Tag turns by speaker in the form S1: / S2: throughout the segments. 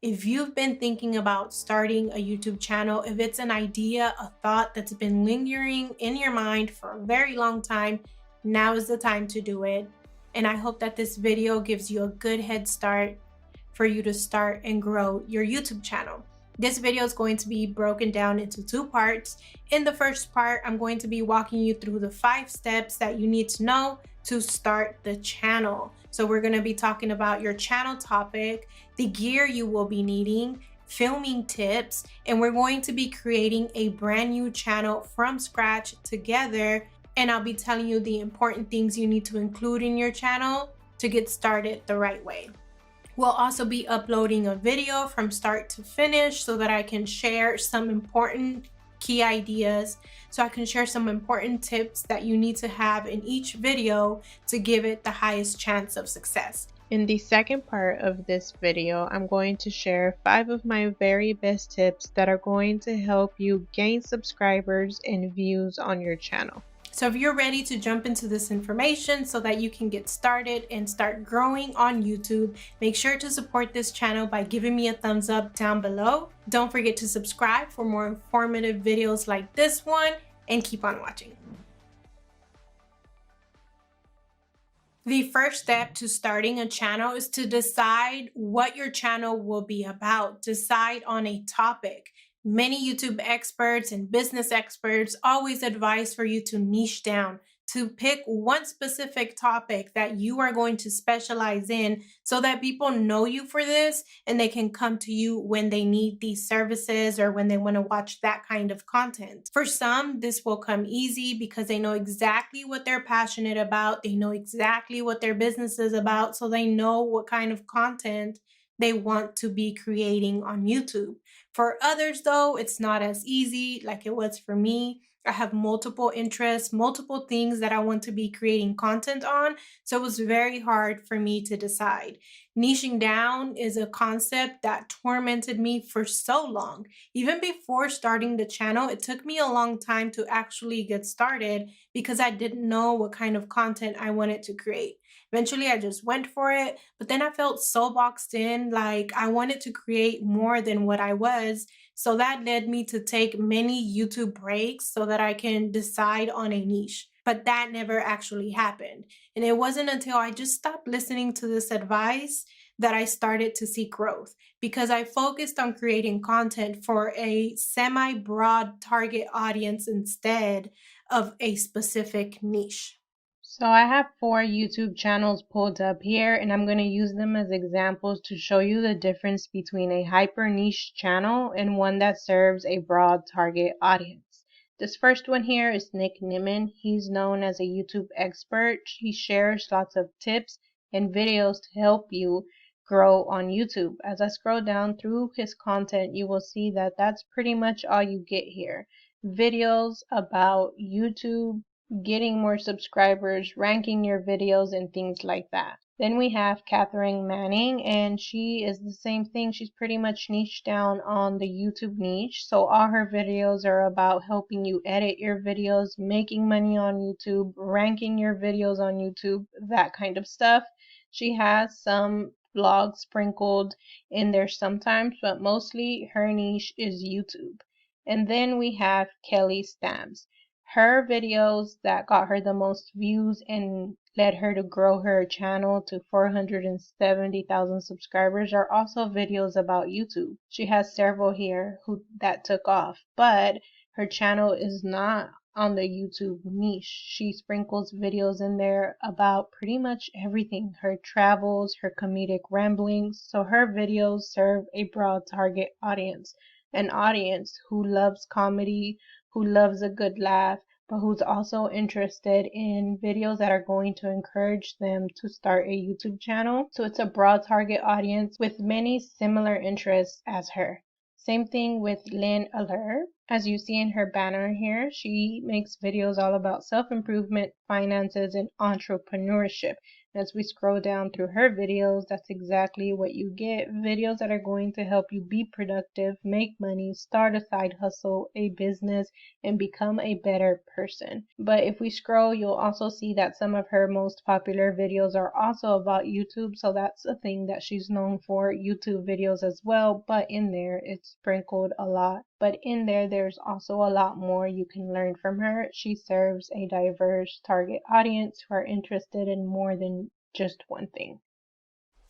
S1: If you've been thinking about starting a YouTube channel, if it's an idea, a thought that's been lingering in your mind for a very long time, now is the time to do it. And I hope that this video gives you a good head start for you to start and grow your YouTube channel. This video is going to be broken down into two parts. In the first part, I'm going to be walking you through the 5 steps that you need to know to start the channel. So we're going to be talking about your channel topic, the gear you will be needing, filming tips, and we're going to be creating a brand new channel from scratch together. And I'll be telling you the important things you need to include in your channel to get started the right way. We'll also be uploading a video from start to finish so that I can share some important key ideas, so I can share some important tips that you need to have in each video to give it the highest chance of success.
S2: In the second part of this video, I'm going to share 5 of my very best tips that are going to help you gain subscribers and views on your channel.
S1: So if you're ready to jump into this information so that you can get started and start growing on YouTube, make sure to support this channel by giving me a thumbs up down below. Don't forget to subscribe for more informative videos like this one, and keep on watching. The first step to starting a channel is to decide what your channel will be about. Decide on a topic. Many YouTube experts and business experts always advise for you to niche down, to pick one specific topic that you are going to specialize in so that people know you for this and they can come to you when they need these services or when they want to watch that kind of content. For some, this will come easy because they know exactly what they're passionate about. They know exactly what their business is about, so they know what kind of content they want to be creating on YouTube. For others, though, it's not as easy like it was for me. I have multiple interests, multiple things that I want to be creating content on, so it was very hard for me to decide. Niching down is a concept that tormented me for so long. Even before starting the channel, it took me a long time to actually get started because I didn't know what kind of content I wanted to create. Eventually, I just went for it, but then I felt so boxed in, like I wanted to create more than what I was. So that led me to take many YouTube breaks so that I can decide on a niche. But that never actually happened. And it wasn't until I just stopped listening to this advice that I started to see growth, because I focused on creating content for a semi-broad target audience instead of a specific niche.
S2: So I have 4 YouTube channels pulled up here, and I'm going to use them as examples to show you the difference between a hyper niche channel and one that serves a broad target audience. This first one here is Nick Nimmin. He's known as a YouTube expert. He shares lots of tips and videos to help you grow on YouTube. As I scroll down through his content, you will see that that's pretty much all you get here. Videos about YouTube, getting more subscribers, ranking your videos, and things like that. Then we have Catherine Manning, and she is the same thing. She's pretty much niched down on the YouTube niche. So all her videos are about helping you edit your videos, making money on YouTube, ranking your videos on YouTube, that kind of stuff. She has some vlogs sprinkled in there sometimes, but mostly her niche is YouTube. And then we have Kelly Stamps. Her videos that got her the most views and led her to grow her channel to 470,000 subscribers are also videos about YouTube. She has several here that took off, but her channel is not on the YouTube niche. She sprinkles videos in there about pretty much everything, her travels, her comedic ramblings, so her videos serve a broad target audience, an audience who loves comedy, who loves a good laugh, but who's also interested in videos that are going to encourage them to start a YouTube channel. So it's a broad target audience with many similar interests as her. Same thing with Lynn Aller. As you see in her banner here, she makes videos all about self-improvement, finances, and entrepreneurship. As we scroll down through her videos, that's exactly what you get. Videos that are going to help you be productive, make money, start a side hustle, a business, and become a better person. But if we scroll, you'll also see that some of her most popular videos are also about YouTube. So that's a thing that she's known for, YouTube videos as well. But in there, it's sprinkled a lot. But in there, there's also a lot more you can learn from her. She serves a diverse target audience who are interested in more than just one thing.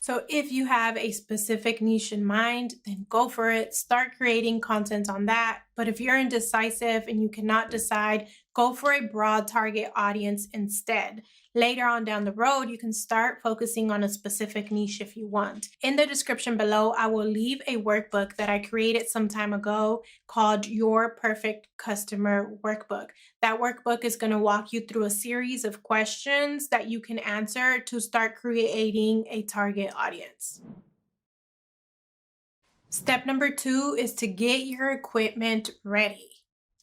S1: So if you have a specific niche in mind, then go for it. Start creating content on that. But if you're indecisive and you cannot decide, go for a broad target audience instead. Later on down the road, you can start focusing on a specific niche if you want. In the description below, I will leave a workbook that I created some time ago called Your Perfect Customer Workbook. That workbook is going to walk you through a series of questions that you can answer to start creating a target audience. Step number 2 is to get your equipment ready,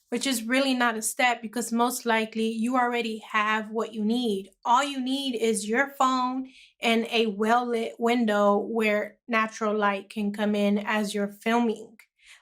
S1: which is really not a step because most likely you already have what you need. All you need is your phone and a well-lit window where natural light can come in as you're filming.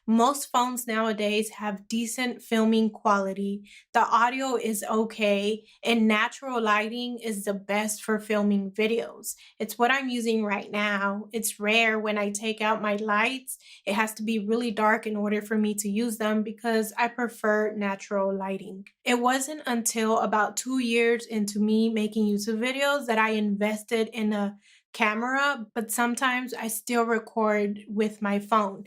S1: Most phones nowadays have decent filming quality, the audio is okay, and natural lighting is the best for filming videos. It's what I'm using right now. It's rare when I take out my lights. It has to be really dark in order for me to use them because I prefer natural lighting. It wasn't until about 2 years into me making YouTube videos that I invested in a camera, but sometimes I still record with my phone.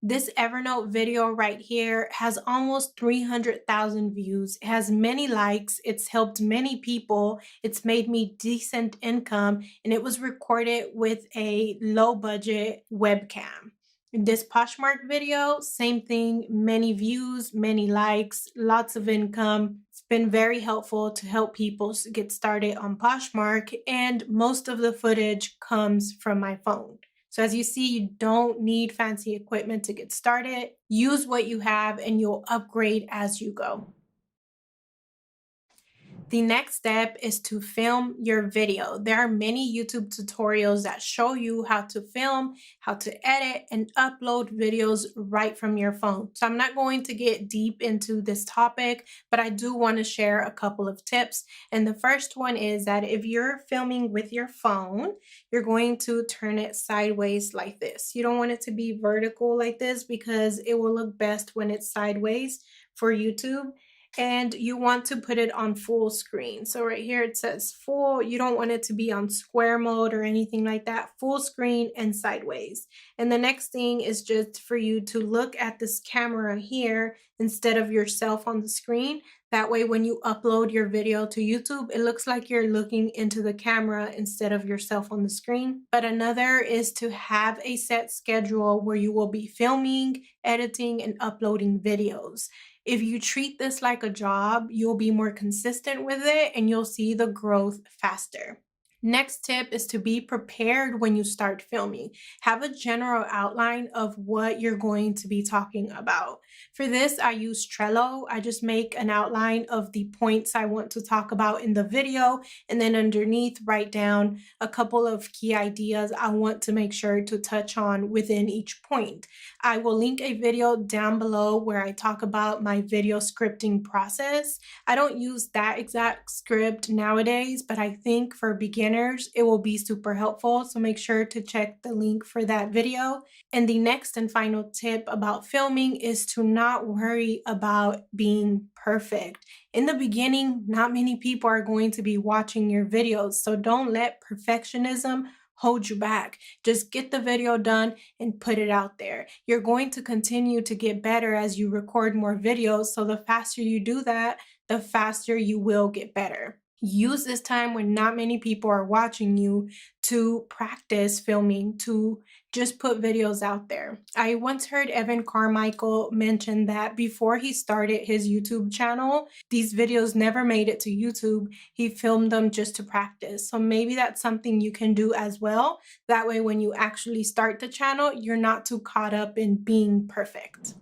S1: This Evernote video right here has almost 300,000 views. It has many likes. It's helped many people. It's made me decent income, and it was recorded with a low budget webcam. This Poshmark video, same thing, many views, many likes, lots of income. It's been very helpful to help people get started on Poshmark, and most of the footage comes from my phone. So as you see, you don't need fancy equipment to get started. Use what you have and you'll upgrade as you go. The next step is to film your video. There are many YouTube tutorials that show you how to film, how to edit, and upload videos right from your phone. So I'm not going to get deep into this topic, but I do want to share a couple of tips. And the first one is that if you're filming with your phone, you're going to turn it sideways like this. You don't want it to be vertical like this because it will look best when it's sideways for YouTube. And you want to put it on full screen. So right here it says full. You don't want it to be on square mode or anything like that. Full screen and sideways. And the next thing is just for you to look at this camera here instead of yourself on the screen. That way when you upload your video to YouTube, it looks like you're looking into the camera instead of yourself on the screen. But another is to have a set schedule where you will be filming, editing, and uploading videos. If you treat this like a job, you'll be more consistent with it and you'll see the growth faster. Next tip is to be prepared when you start filming. Have a general outline of what you're going to be talking about. For this, I use Trello. I just make an outline of the points I want to talk about in the video, and then underneath write down a couple of key ideas I want to make sure to touch on within each point. I will link a video down below where I talk about my video scripting process. I don't use that exact script nowadays, but I think for beginners, it will be super helpful. So make sure to check the link for that video. And the next and final tip about filming is to not worry about being perfect. In the beginning, not many people are going to be watching your videos. So don't let perfectionism hold you back. Just get the video done and put it out there. You're going to continue to get better as you record more videos. So the faster you do that, the faster you will get better. Use this time when not many people are watching you to practice filming, to just put videos out there. I once heard Evan Carmichael mention that before he started his YouTube channel, these videos never made it to YouTube. He filmed them just to practice. So maybe that's something you can do as well. That way, when you actually start the channel, you're not too caught up in being perfect.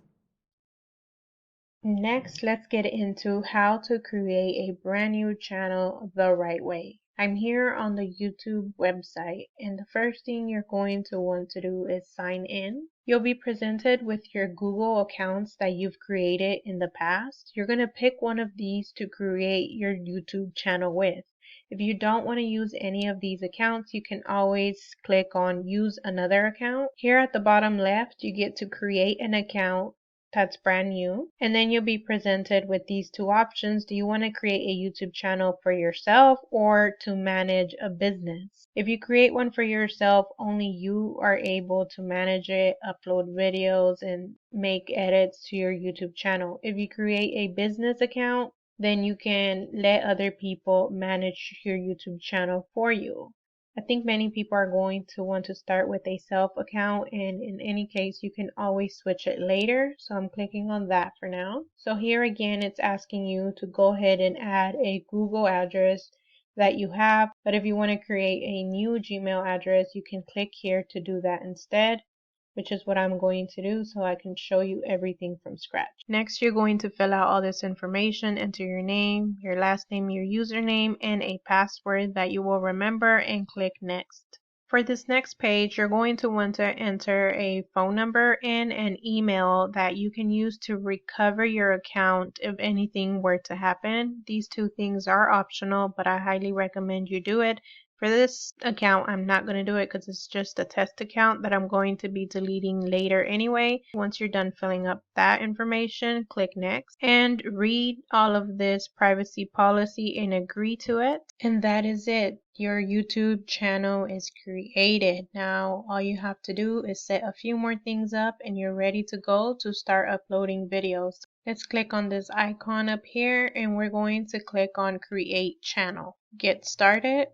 S2: Next, let's get into how to create a brand new channel the right way. I'm here on the YouTube website, and the first thing you're going to want to do is sign in. You'll be presented with your Google accounts that you've created in the past. You're going to pick one of these to create your YouTube channel with. If you don't want to use any of these accounts, you can always click on use another account. Here at the bottom left, you get to create an account that's brand new, and then you'll be presented with these two options. Do you want to create a YouTube channel for yourself or to manage a business? If you create one for yourself, only you are able to manage it, upload videos, and make edits to your YouTube channel. If you create a business account, then you can let other people manage your YouTube channel for you. I think many people are going to want to start with a self account, and in any case you can always switch it later, so I'm clicking on that for now. So here again it's asking you to go ahead and add a Google address that you have, but if you want to create a new Gmail address you can click here to do that instead, which is what I'm going to do so I can show you everything from scratch. Next, you're going to fill out all this information, enter your name, your last name, your username, and a password that you will remember, and click next. For this next page, you're going to want to enter a phone number and an email that you can use to recover your account if anything were to happen. These two things are optional, but I highly recommend you do it. For this account, I'm not going to do it because it's just a test account that I'm going to be deleting later anyway. Once you're done filling up that information, click next and read all of this privacy policy and agree to it. And that is it. Your YouTube channel is created. Now, all you have to do is set a few more things up and you're ready to go to start uploading videos. Let's click on this icon up here and we're going to click on Create Channel. Get started.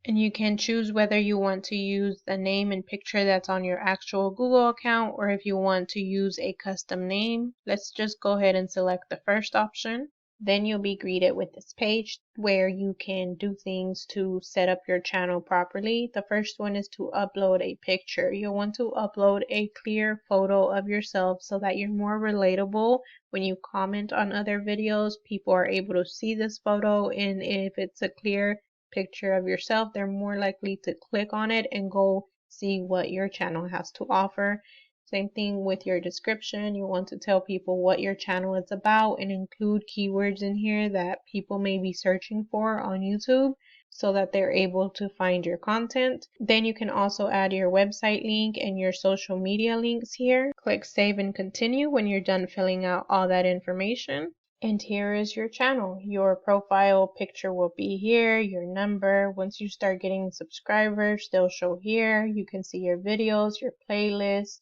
S2: And you can choose whether you want to use the name and picture that's on your actual Google account or if you want to use a custom name. Let's just go ahead and select the first option. Then you'll be greeted with this page where you can do things to set up your channel properly. The first one is to upload a picture. You'll want to upload a clear photo of yourself so that you're more relatable. When you comment on other videos, people are able to see this photo, and if it's a clear picture of yourself, they're more likely to click on it and go see what your channel has to offer. Same thing with your description. You want to tell people what your channel is about and include keywords in here that people may be searching for on YouTube so that they're able to find your content. Then you can also add your website link and your social media links here. Click save and continue when you're done filling out all that information. And here is your channel. Your profile picture will be here, your number. Once you start getting subscribers, they'll show here. You can see your videos, your playlist,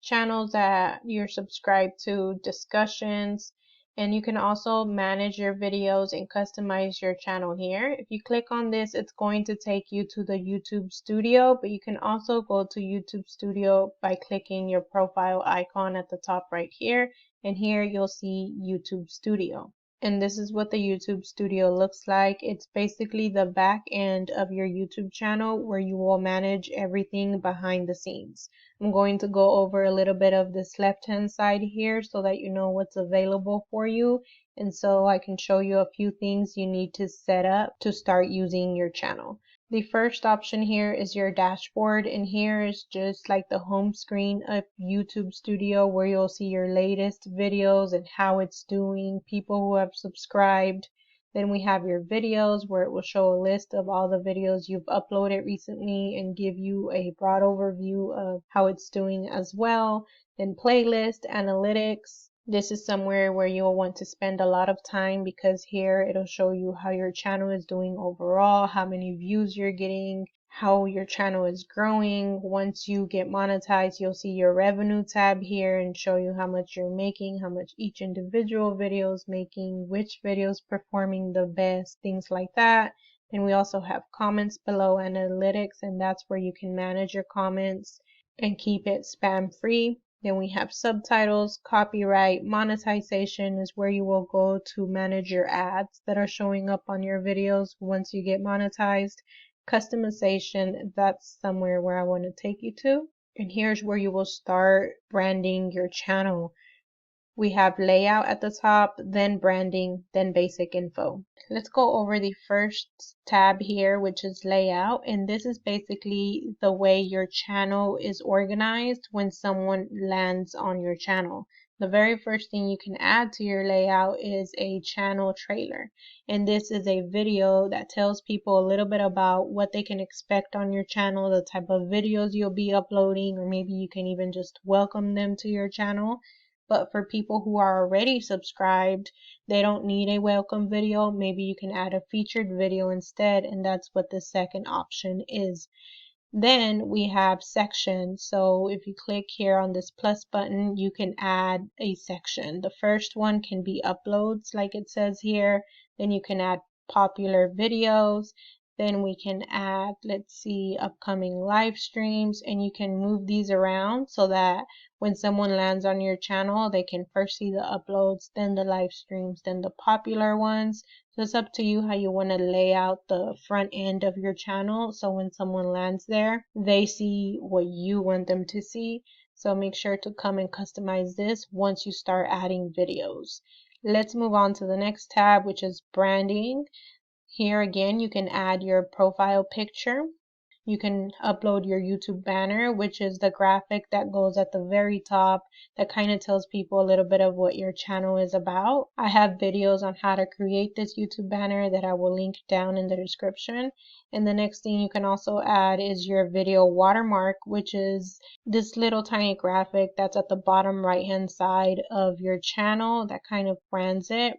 S2: channels that you're subscribed to, discussions, and you can also manage your videos and customize your channel here. If you click on this, it's going to take you to the YouTube Studio, but you can also go to YouTube Studio by clicking your profile icon at the top right here, and here you'll see YouTube Studio. And this is what the YouTube Studio looks like. It's basically the back end of your YouTube channel where you will manage everything behind the scenes. I'm going to go over a little bit of this left-hand side here so that you know what's available for you, and so I can show you a few things you need to set up to start using your channel. The first option here is your dashboard, and here is just like the home screen of YouTube Studio where you'll see your latest videos and how it's doing, people who have subscribed. Then we have your videos where it will show a list of all the videos you've uploaded recently and give you a broad overview of how it's doing as well. Then playlist, analytics. This is somewhere where you'll want to spend a lot of time because here it'll show you how your channel is doing overall, how many views you're getting, how your channel is growing. Once you get monetized, you'll see your revenue tab here and show you how much you're making, how much each individual video is making, which video is performing the best, things like that. Then we also have comments below, analytics, and that's where you can manage your comments and keep it spam free. Then we have subtitles, copyright, monetization is where you will go to manage your ads that are showing up on your videos once you get monetized. Customization, that's somewhere where I want to take you to. And here's where you will start branding your channel. We have layout at the top, then branding, then basic info. Let's go over the first tab here, which is layout. And this is basically the way your channel is organized when someone lands on your channel. The very first thing you can add to your layout is a channel trailer. And this is a video that tells people a little bit about what they can expect on your channel, the type of videos you'll be uploading, or maybe you can even just welcome them to your channel. But for people who are already subscribed, they don't need a welcome video. Maybe you can add a featured video instead, and that's what the second option is. Then we have sections. So if you click here on this plus button, you can add a section. The first one can be uploads, like it says here. Then you can add popular videos. Then we can add, let's see, upcoming live streams, and you can move these around so that when someone lands on your channel, they can first see the uploads, then the live streams, then the popular ones. So it's up to you how you want to lay out the front end of your channel. So when someone lands there, they see what you want them to see. So make sure to come and customize this once you start adding videos. Let's move on to the next tab, which is branding. Here again, you can add your profile picture. You can upload your YouTube banner, which is the graphic that goes at the very top that kind of tells people a little bit of what your channel is about. I have videos on how to create this YouTube banner that I will link down in the description. And the next thing you can also add is your video watermark, which is this little tiny graphic that's at the bottom right hand side of your channel that kind of brands it.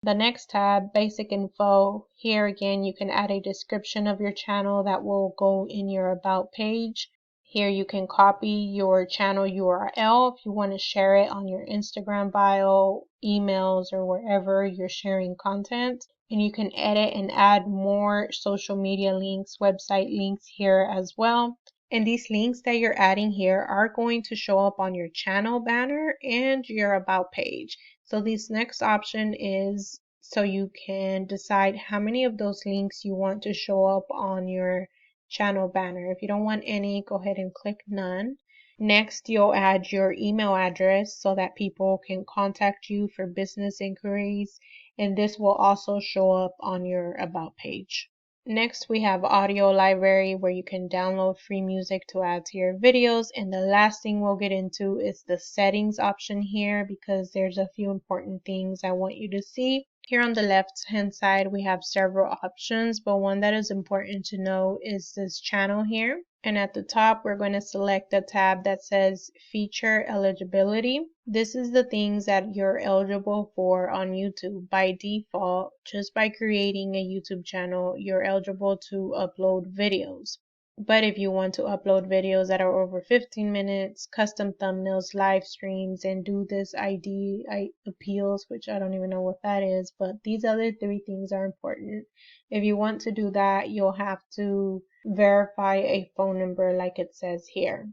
S2: The next tab, basic info. Here again, you can add a description of your channel that will go in your about page. Here you can copy your channel URL if you want to share it on your Instagram bio, emails, or wherever you're sharing content. And you can edit and add more social media links, website links here as well. And these links that you're adding here are going to show up on your channel banner and your about page. So this next option is so you can decide how many of those links you want to show up on your channel banner. If you don't want any, go ahead and click none. Next, you'll add your email address so that people can contact you for business inquiries, and this will also show up on your about page. Next, we have audio library where you can download free music to add to your videos. And the last thing we'll get into is the settings option here, because there's a few important things I want you to see. Here on the left hand side, we have several options, but one that is important to know is this channel here. And at the top, we're going to select the tab that says feature eligibility. This is the things that you're eligible for on YouTube. By default, just by creating a YouTube channel, you're eligible to upload videos. But if you want to upload videos that are over 15 minutes, custom thumbnails, live streams, and do this ID appeals, which I don't even know what that is, but these other three things are important. If you want to do that, you'll have to verify a phone number like it says here.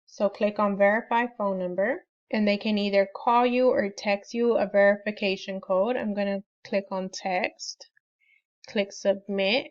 S2: So click on verify phone number, and they can either call you or text you a verification code. I'm going to click on text, click submit.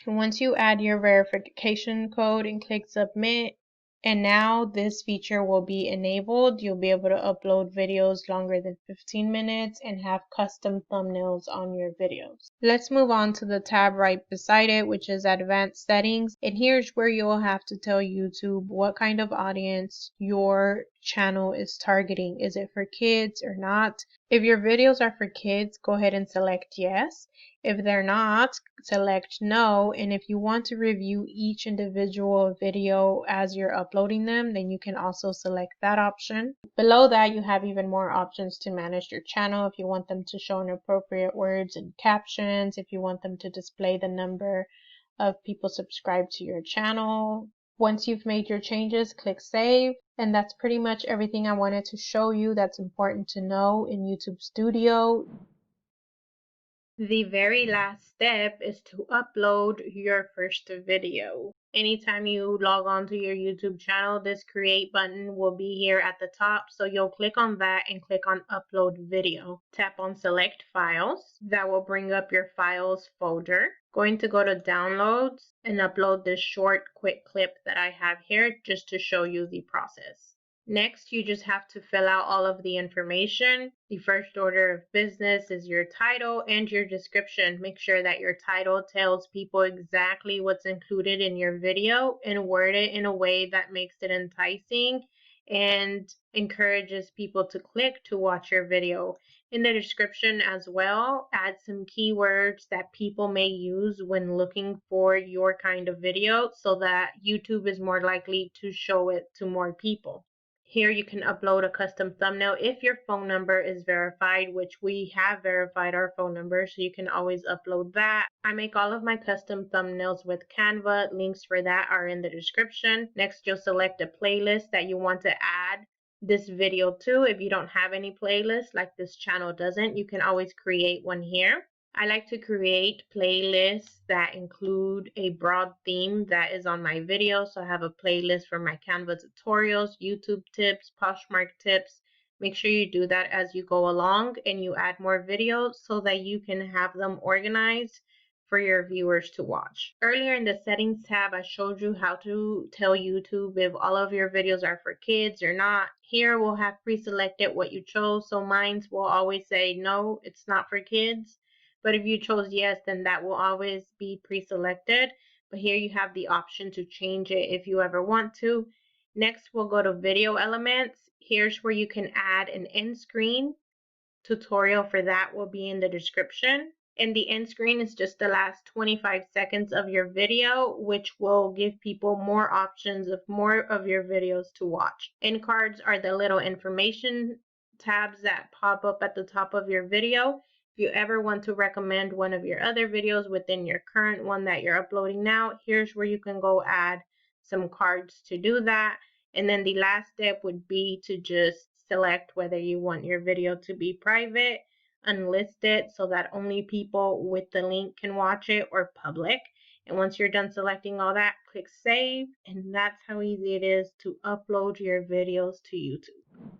S2: And once you add your verification code and click submit, and now this feature will be enabled. You'll be able to upload videos longer than 15 minutes and have custom thumbnails on your videos. Let's move on to the tab right beside it, which is advanced settings. And here's where you'll have to tell YouTube what kind of audience your channel is targeting. Is it for kids or not? If your videos are for kids, go ahead and select yes. If they're not, select no. And if you want to review each individual video as you're uploading them, then you can also select that option. Below that, you have even more options to manage your channel. If you want them to show inappropriate words and captions, if you want them to display the number of people subscribed to your channel. Once you've made your changes, click save. And that's pretty much everything I wanted to show you that's important to know in YouTube Studio. The very last step is to upload your first video. Anytime you log on to your YouTube channel, this create button will be here at the top. So you'll click on that and click on upload video. Tap on select files. That will bring up your files folder. Going to go to downloads and upload this short quick clip that I have here just to show you the process. Next, you just have to fill out all of the information. The first order of business is your title and your description. Make sure that your title tells people exactly what's included in your video and word it in a way that makes it enticing and encourages people to click to watch your video. In the description as well, add some keywords that people may use when looking for your kind of video so that YouTube is more likely to show it to more people. Here you can upload a custom thumbnail if your phone number is verified, which we have verified our phone number, so you can always upload that. I make all of my custom thumbnails with Canva. Links for that are in the description. Next, you'll select a playlist that you want to add this video to. If you don't have any playlist, like this channel doesn't, you can always create one here. I like to create playlists that include a broad theme that is on my video. So I have a playlist for my Canva tutorials, YouTube tips, Poshmark tips. Make sure you do that as you go along and you add more videos so that you can have them organized for your viewers to watch. Earlier in the settings tab, I showed you how to tell YouTube if all of your videos are for kids or not. Here we'll have pre-selected what you chose. So mine will always say, no, it's not for kids. But if you chose yes, then that will always be pre-selected. But here you have the option to change it if you ever want to. Next, we'll go to video elements. Here's where you can add an end screen. Tutorial for that will be in the description. And the end screen is just the last 25 seconds of your video, which will give people more options of more of your videos to watch. End cards are the little information tabs that pop up at the top of your video. If you ever want to recommend one of your other videos within your current one that you're uploading now, here's where you can go add some cards to do that. And then the last step would be to just select whether you want your video to be private, unlisted, so that only people with the link can watch it, or public. And once you're done selecting all that, click save, and that's how easy it is to upload your videos to YouTube.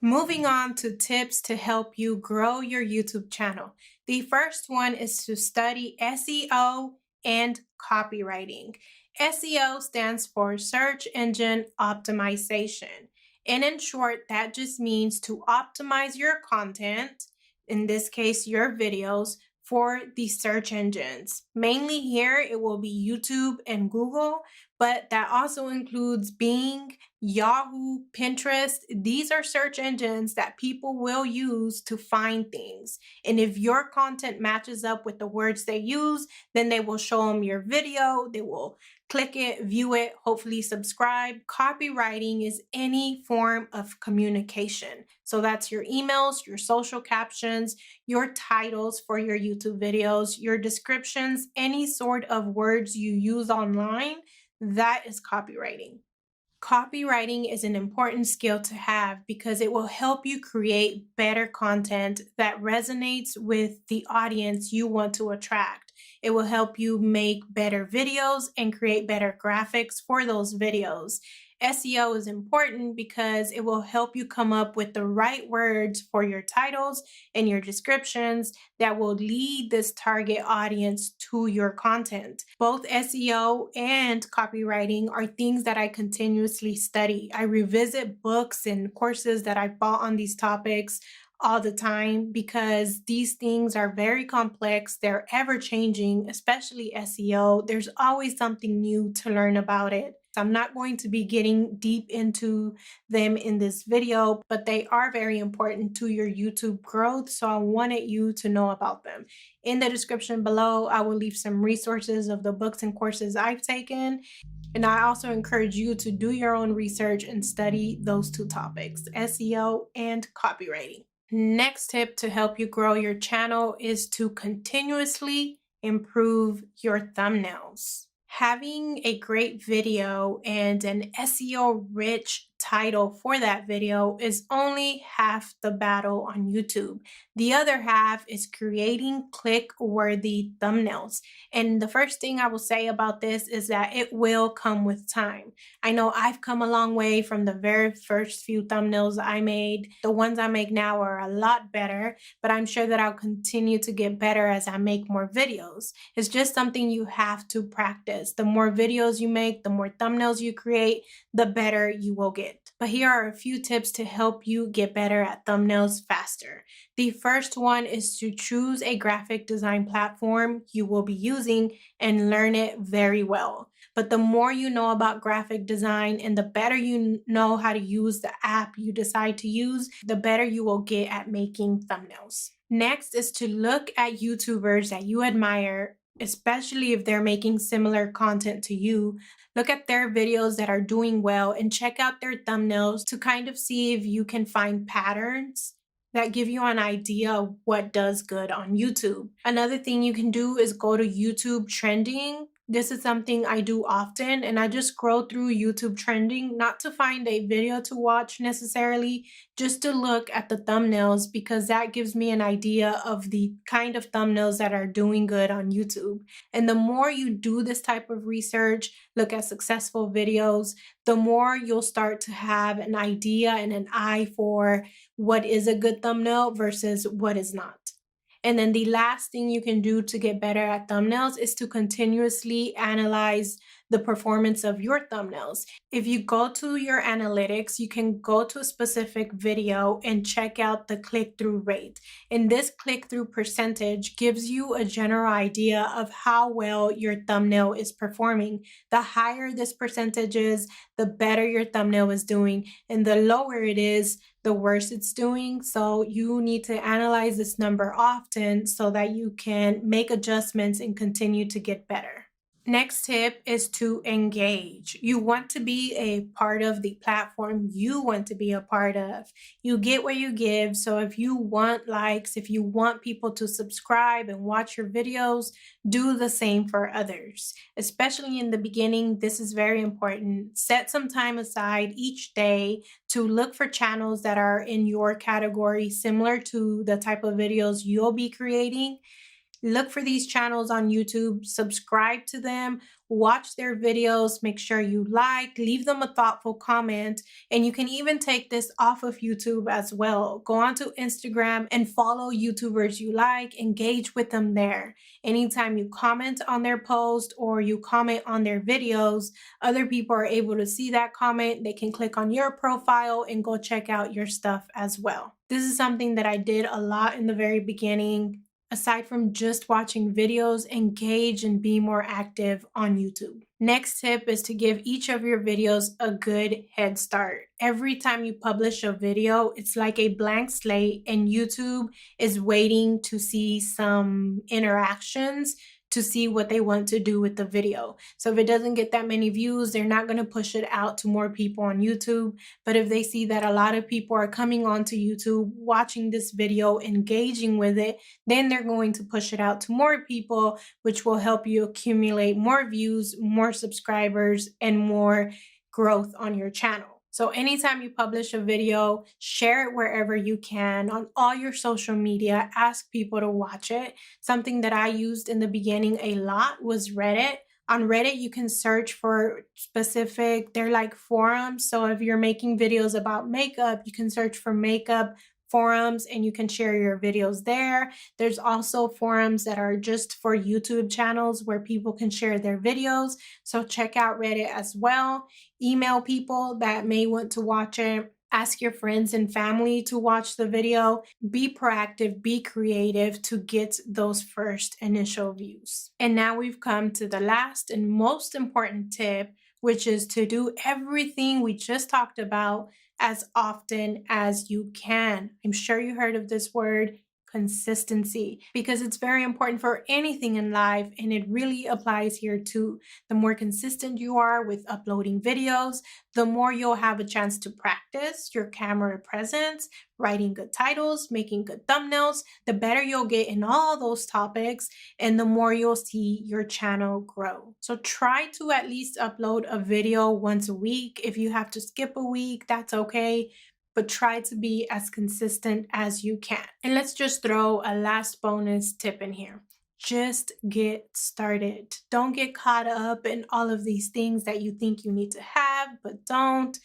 S1: Moving on to tips to help you grow your YouTube channel. The first one is to study SEO and copywriting. SEO stands for Search Engine Optimization. And in short, that just means to optimize your content, in this case, your videos, for the search engines. Mainly here, it will be YouTube and Google, but that also includes Bing, Yahoo, Pinterest. These are search engines that people will use to find things. And if your content matches up with the words they use, then they will show them your video. They will click it, view it, hopefully subscribe. Copywriting is any form of communication. So that's your emails, your social captions, your titles for your YouTube videos, your descriptions, any sort of words you use online. That is copywriting. Copywriting is an important skill to have because it will help you create better content that resonates with the audience you want to attract. It will help you make better videos and create better graphics for those videos. SEO is important because it will help you come up with the right words for your titles and your descriptions that will lead this target audience to your content. Both SEO and copywriting are things that I continuously study. I revisit books and courses that I bought on these topics all the time because these things are very complex. They're ever changing, especially SEO. There's always something new to learn about it. I'm not going to be getting deep into them in this video, but they are very important to your YouTube growth. So I wanted you to know about them. In the description below, I will leave some resources of the books and courses I've taken. And I also encourage you to do your own research and study those two topics, SEO and copywriting. Next tip to help you grow your channel is to continuously improve your thumbnails. Having a great video and an SEO-rich title for that video is only half the battle on YouTube. The other half is creating click-worthy thumbnails. And the first thing I will say about this is that it will come with time. I know I've come a long way from the very first few thumbnails I made. The ones I make now are a lot better, but I'm sure that I'll continue to get better as I make more videos. It's just something you have to practice. The more videos you make, the more thumbnails you create, the better you will get. But here are a few tips to help you get better at thumbnails faster. The first one is to choose a graphic design platform you will be using and learn it very well. But the more you know about graphic design and the better you know how to use the app you decide to use, the better you will get at making thumbnails. Next is to look at YouTubers that you admire, especially if they're making similar content to you. Look at their videos that are doing well and check out their thumbnails to kind of see if you can find patterns that give you an idea of what does good on YouTube. Another thing you can do is go to YouTube trending. This is something I do often, and I just scroll through YouTube trending, not to find a video to watch necessarily, just to look at the thumbnails, because that gives me an idea of the kind of thumbnails that are doing good on YouTube. And the more you do this type of research, look at successful videos, the more you'll start to have an idea and an eye for what is a good thumbnail versus what is not. And then the last thing you can do to get better at thumbnails is to continuously analyze the performance of your thumbnails. If you go to your analytics, you can go to a specific video and check out the click-through rate. And this click-through percentage gives you a general idea of how well your thumbnail is performing. The higher this percentage is, the better your thumbnail is doing, and the lower it is, the worse it's doing. So you need to analyze this number often so that you can make adjustments and continue to get better. Next tip is to engage. You want to be a part of the platform you want to be a part of. You get what you give. So if you want likes, if you want people to subscribe and watch your videos, do the same for others. Especially in the beginning, this is very important. Set some time aside each day to look for channels that are in your category, similar to the type of videos you'll be creating. Look for these channels on YouTube, subscribe to them, watch their videos, make sure you like, leave them a thoughtful comment, and you can even take this off of YouTube as well. Go onto Instagram and follow YouTubers you like, engage with them there. Anytime you comment on their post or you comment on their videos, other people are able to see that comment. They can click on your profile and go check out your stuff as well. This is something that I did a lot in the very beginning. Aside from just watching videos, engage and be more active on YouTube. Next tip is to give each of your videos a good head start. Every time you publish a video, it's like a blank slate, and YouTube is waiting to see some interactions to see what they want to do with the video. So if it doesn't get that many views, they're not going to push it out to more people on YouTube. But if they see that a lot of people are coming onto YouTube, watching this video, engaging with it, then they're going to push it out to more people, which will help you accumulate more views, more subscribers, and more growth on your channel. So anytime you publish a video, share it wherever you can on all your social media, ask people to watch it. Something that I used in the beginning a lot was Reddit. On Reddit, you can search for specific, they're like forums. So if you're making videos about makeup, you can search for makeup forums and you can share your videos there. There's also forums that are just for YouTube channels where people can share their videos. So check out Reddit as well. Email people that may want to watch it. Ask your friends and family to watch the video. Be proactive, be creative to get those first initial views. And now we've come to the last and most important tip, which is to do everything we just talked about as often as you can. I'm sure you heard of this word, consistency, because it's very important for anything in life, and it really applies here too. The more consistent you are with uploading videos, the more you'll have a chance to practice your camera presence, writing good titles, making good thumbnails. The better you'll get in all those topics, and the more you'll see your channel grow. So try to at least upload a video once a week. If you have to skip a week, that's okay, but try to be as consistent as you can. And let's just throw a last bonus tip in here. Just get started. Don't get caught up in all of these things that you think you need to have, but don't,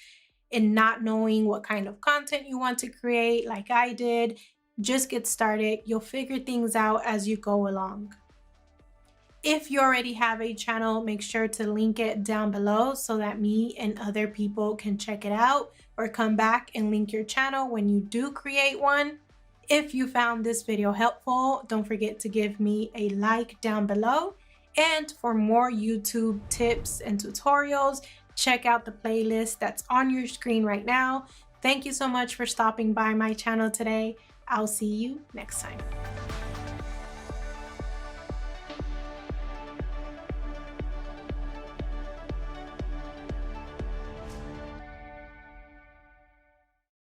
S1: and not knowing what kind of content you want to create like I did. Just get started. You'll figure things out as you go along. If you already have a channel, make sure to link it down below so that me and other people can check it out, or come back and link your channel when you do create one. If you found this video helpful, don't forget to give me a like down below. And for more YouTube tips and tutorials, check out the playlist that's on your screen right now. Thank you so much for stopping by my channel today. I'll see you next time.